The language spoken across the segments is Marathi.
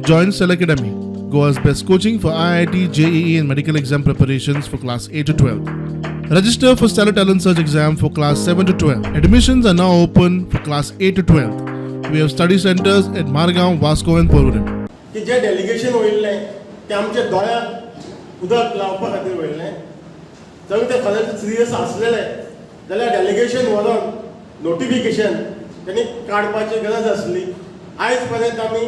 Join Cell Academy, Goa's best coaching for IIT, JEE and medical exam preparations for class 8 to 12. Register for Stellar Talent Search exam for class 7 to 12. Admissions are now open for class 8 to 12. We have study centers at Margao, Vasco and Porvorim. की जे डेलिगेशन वयल्लें ते आमच्या दोळ्याक उदक लावपा खातीर वयल्लें जर ते खरेंच सिरियस आसलेलें जाल्यार डेलिगेशन व्हरून नोटिफिकेशन त्यांनी काडपाची गरज आसली. आयज पर्यंत आमी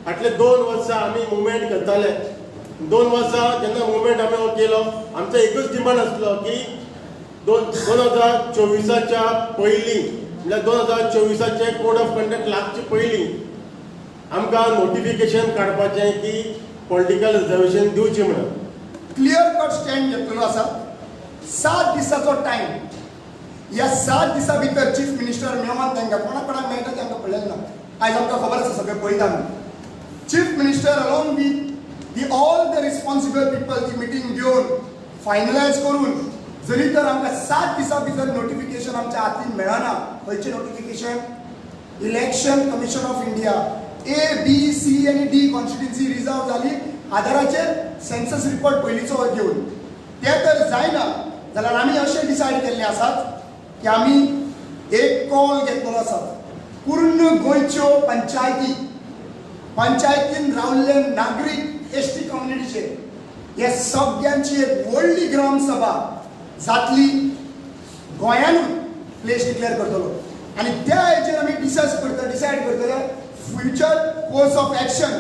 फाटले 2 वर्सां आमी मुवमेंट करताले. 2 वर्सां जेन्ना मुवमेंट आमी हो केलो आमचो एकच डिमांड आसलो की 2024च्या पयलीं म्हणल्यार 2024चे कोड ऑफ कंडक्ट लागचे पयलीं आमकां नोटिफिकेशन काडपाचें की पॉलिटिकल रिजर्वेशन दिवचें म्हणून. क्लियर कट स्टँड घेतलेलो आसा. 7 दिसाचो टायम. ह्या 7 दिसां भितर चीफ मिनिस्टर मेळोन तांकां कोणाक मेळटा तें आमकां कळलेलें ना. आयज आमकां खबर आसा सगळें पळयता आमी. Chief minister along with all the responsible people ती मिटींग घेवन फायनलायज करून जरी तर आमकां 7 दिसां भितर नोटिफिकेशन आमच्या हातीन मेळना. खंयचें notification? Election commission of India A, B, C आनी D कॉन्स्टिट्युन्सी रिजर्व जाली आधाराचेर सेन्सस रिपोर्ट पयलींचो घेवन. ते तर जायना जाल्यार आमी अशें डिसायड केल्लें आसात की आमी एक कॉल घेतलेलो आसा. पूर्ण गोंयच्यो पंचायतीन रावल्ले नागरीक एसटी कम्युनिटीचे हे सगळ्यांची एक व्हडली ग्राम सभा जातली गोंयानूच प्लेस डिक्लेअर करतलो आनी त्या हेचेर आमी डिसायड करतले फ्युचर कोर्स ऑफ एक्शन.